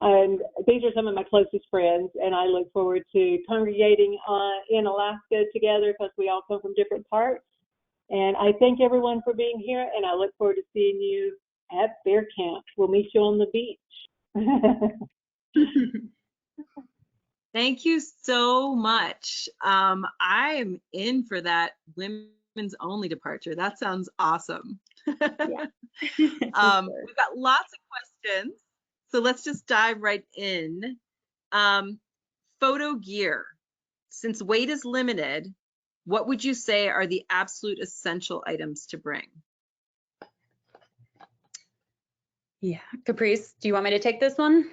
And these are some of my closest friends, and I look forward to congregating in Alaska together because we all come from different parts. And I thank everyone for being here, and I look forward to seeing you at Bear Camp. We'll meet you on the beach. Thank you so much. I'm in for that women's only departure. That sounds awesome. Yeah. We've got lots of questions, so let's just dive right in. Photo gear. Since weight is limited, what would you say are the absolute essential items to bring? Yeah, Caprice, do you want me to take this one?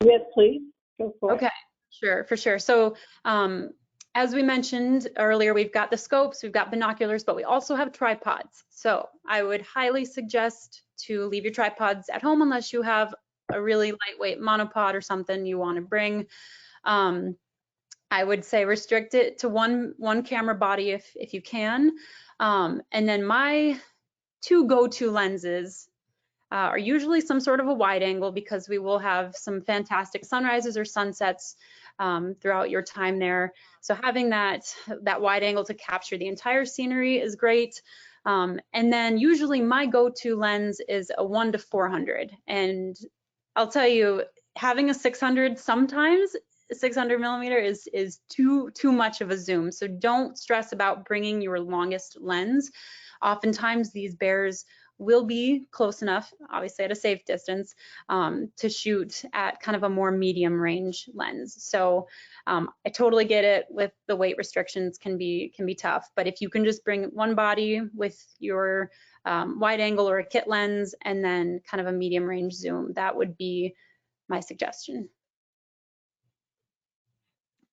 Yes, please. Go for it. Okay, sure, for sure. So as we mentioned earlier, we've got the scopes, we've got binoculars, but we also have tripods. So I would highly suggest to leave your tripods at home unless you have a really lightweight monopod or something you want to bring. I would say restrict it to one camera body if you can. And then my two go-to lenses are usually some sort of a wide angle because we will have some fantastic sunrises or sunsets throughout your time there. So having that wide angle to capture the entire scenery is great. And then usually my go-to lens is a 1:400. And I'll tell you, having a 600 sometimes, 600 millimeter is too much of a zoom. So don't stress about bringing your longest lens. Oftentimes these bears will be close enough, obviously at a safe distance, to shoot at kind of a more medium range lens. So I totally get it with the weight restrictions can be tough, but if you can just bring one body with your wide angle or a kit lens and then kind of a medium range zoom, that would be my suggestion.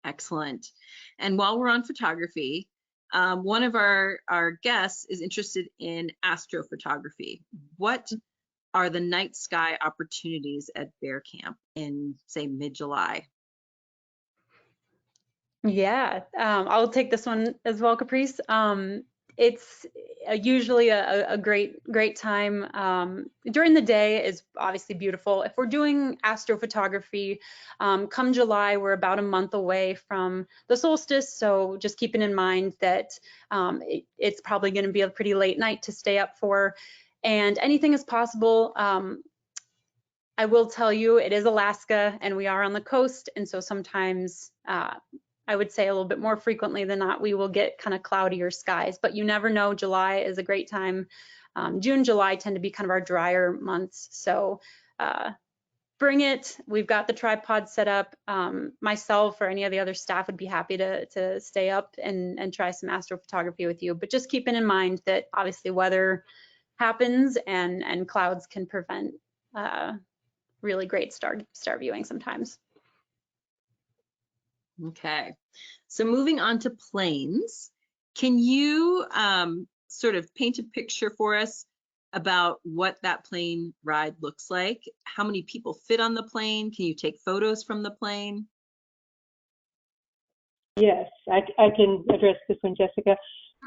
Excellent. And while we're on photography, one of our guests is interested in astrophotography. What are the night sky opportunities at Bear Camp in, say, mid-July? Yeah, I'll take this one as well, Caprice. It's usually a great time. During the day is obviously beautiful. If we're doing astrophotography, come July, we're about a month away from the solstice. So just keeping in mind that it's probably going to be a pretty late night to stay up for, and anything is possible. I will tell you, it is Alaska and we are on the coast, and so sometimes I would say a little bit more frequently than not, we will get kind of cloudier skies, but you never know. July is a great time. June, July tend to be kind of our drier months. So bring it. We've got the tripod set up. Myself or any of the other staff would be happy to stay up and try some astrophotography with you. But just keeping in mind that obviously weather happens and clouds can prevent really great star viewing sometimes. Okay, so moving on to planes, can you sort of paint a picture for us about what that plane ride looks like? How many people fit on the plane? Can you take photos from the plane? Yes, I can address this one, Jessica.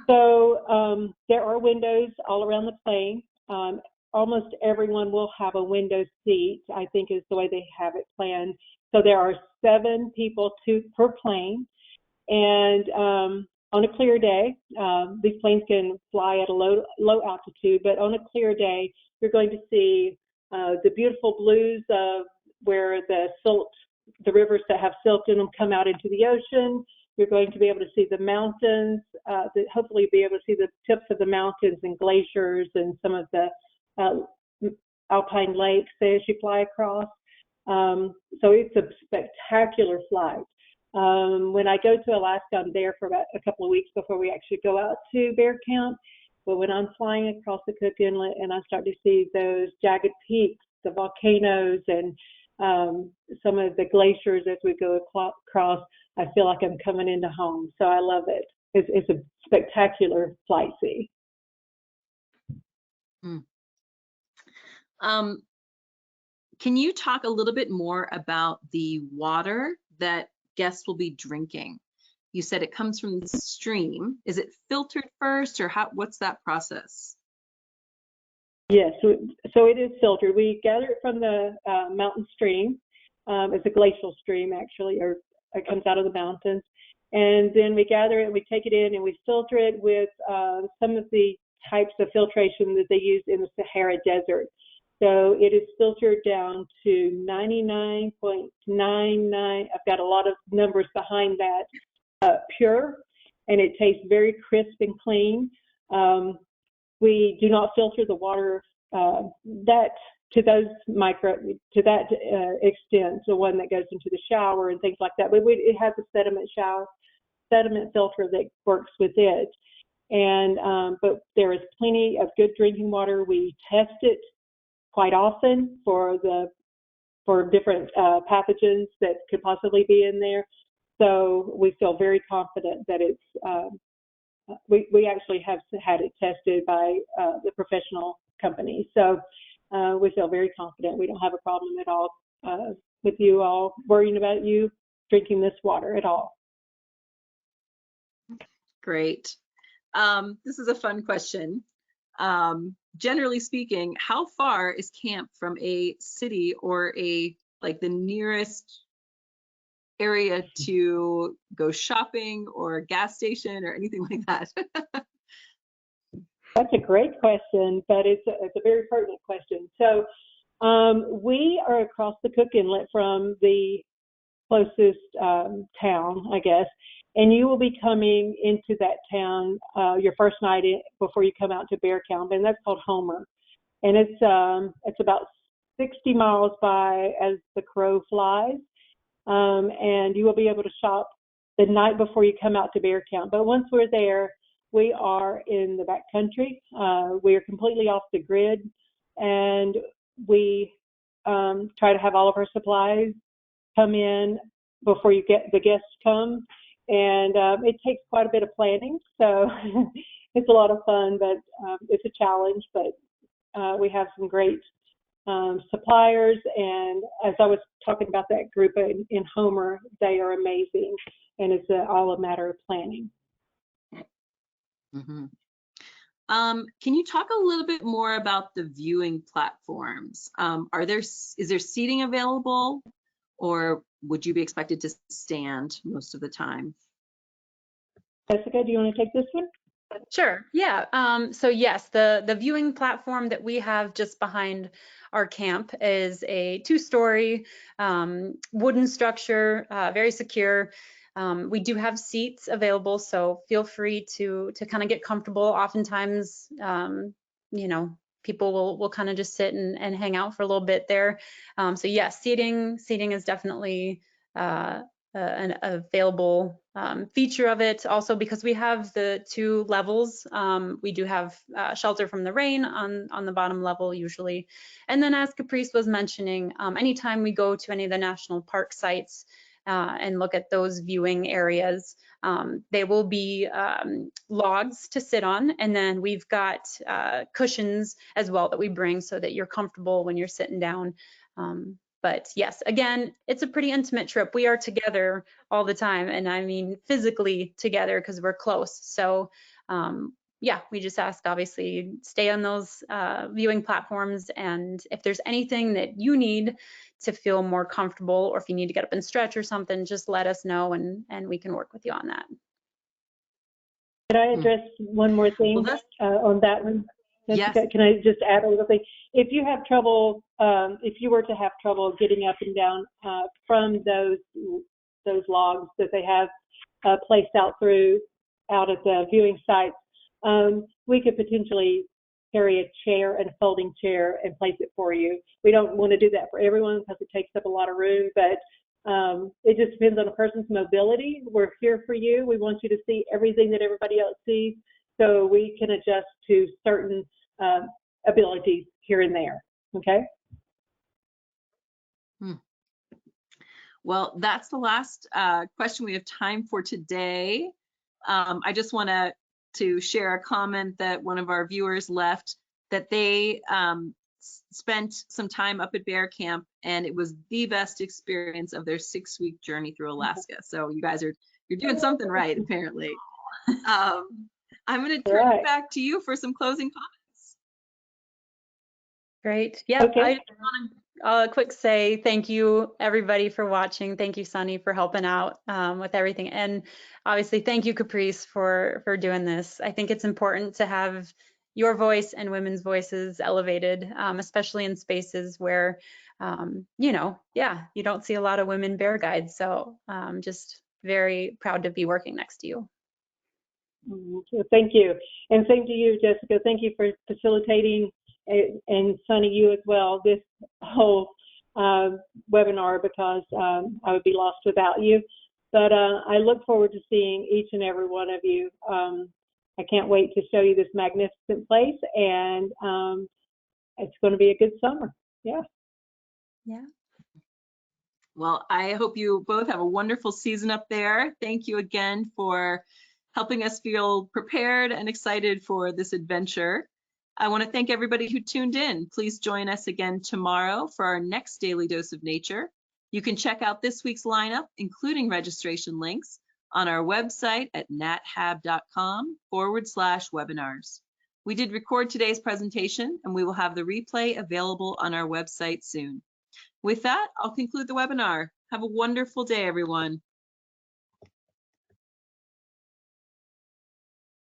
So there are windows all around the plane. Almost everyone will have a window seat, I think is the way they have it planned. So there are 7 people per plane. And on a clear day, these planes can fly at a low altitude, but on a clear day, you're going to see the beautiful blues of where the rivers that have silt in them come out into the ocean. You're going to be able to see the mountains, hopefully be able to see the tips of the mountains and glaciers and some of the alpine lakes as you fly across. So it's a spectacular flight. When I go to Alaska, I'm there for about a couple of weeks before we actually go out to Bear Camp. But when I'm flying across the Cook Inlet and I start to see those jagged peaks, the volcanoes, and some of the glaciers as we go across, I feel like I'm coming into home. So I love it. It's a spectacular flight see. Can you talk a little bit more about the water that guests will be drinking? You said it comes from the stream. Is it filtered first, or what's that process? Yes, so it is filtered. We gather it from the mountain stream. It's a glacial stream, actually, or it comes out of the mountains. And then we gather it, we take it in, and we filter it with some of the types of filtration that they use in the Sahara Desert. So it is filtered down to 99.99. I've got a lot of numbers behind that, pure, and it tastes very crisp and clean. We do not filter the water that to that extent, the one that goes into the shower and things like that. But it has a sediment filter that works with it. And but there is plenty of good drinking water. We test it quite often for different pathogens that could possibly be in there. So we feel very confident that it's. We actually have had it tested by the professional company. So we feel very confident. We don't have a problem at all with you all worrying about you drinking this water at all. Great. This is a fun question. Generally speaking, how far is camp from a city or like the nearest area to go shopping or a gas station or anything like that? That's a great question, but it's a very pertinent question. So we are across the Cook Inlet from the closest town, I guess, and you will be coming into that town your first night before you come out to Bear Camp, and that's called Homer, and it's about 60 miles by as the crow flies, and you will be able to shop the night before you come out to Bear Camp. But once we're there, we are in the back country. We are completely off the grid, and we try to have all of our supplies come in before the guests come. And it takes quite a bit of planning, so it's a lot of fun, but it's a challenge. But we have some great suppliers, and as I was talking about that group in Homer, they are amazing, and it's all a matter of planning. Mm-hmm. Can you talk a little bit more about the viewing platforms? Is there seating available, or would you be expected to stand most of the time? Jessica, do you want to take this one? Sure. Yeah. So yes, the viewing platform that we have just behind our camp is a 2-story wooden structure, very secure. We do have seats available, so feel free to kind of get comfortable. Oftentimes, you know, people will kind of just sit and hang out for a little bit there. So yes, seating is definitely an available feature of it. Also, because we have the 2 levels, we do have shelter from the rain on the bottom level usually. And then, as Caprice was mentioning, anytime we go to any of the national park sites and look at those viewing areas, they will be logs to sit on, and then we've got cushions as well that we bring so that you're comfortable when you're sitting down. But yes, again, it's a pretty intimate trip. We are together all the time, and I mean physically together because we're close. So yeah, we just ask, obviously, stay on those viewing platforms, and if there's anything that you need to feel more comfortable, or if you need to get up and stretch or something, just let us know, and we can work with you on that. Could I address one more thing on that one? Yes. Can I just add a little thing? If you have trouble, if you were to have trouble getting up and down from those logs that they have placed out at the viewing sites, we could potentially carry a chair and a folding chair and place it for you. We don't want to do that for everyone because it takes up a lot of room, but it just depends on a person's mobility. We're here for you. We want you to see everything that everybody else sees, so we can adjust to certain abilities here and there. Okay. Well, that's the last question we have time for today. I just want to share a comment that one of our viewers left, that they spent some time up at Bear Camp, and it was the best experience of their 6-week journey through Alaska. So you guys you're doing something right, apparently. I'm going to turn it back to you for some closing comments. Great. Yeah, okay. I just want to quick say thank you, everybody, for watching. Thank you, Sunny, for helping out with everything. And obviously, thank you, Caprice, for doing this. I think it's important to have your voice and women's voices elevated, especially in spaces where, you don't see a lot of women bear guides. So just very proud to be working next to you. Thank you. And same to you, Jessica. Thank you for facilitating, and Sunny, you as well, this whole webinar, because I would be lost without you. But I look forward to seeing each and every one of you. I can't wait to show you this magnificent place, and it's going to be a good summer. Yeah. Yeah. Well, I hope you both have a wonderful season up there. Thank you again for helping us feel prepared and excited for this adventure. I want to thank everybody who tuned in. Please join us again tomorrow for our next Daily Dose of Nature. You can check out this week's lineup, including registration links, on our website at nathab.com/webinars. We did record today's presentation, and we will have the replay available on our website soon. With that, I'll conclude the webinar. Have a wonderful day, everyone.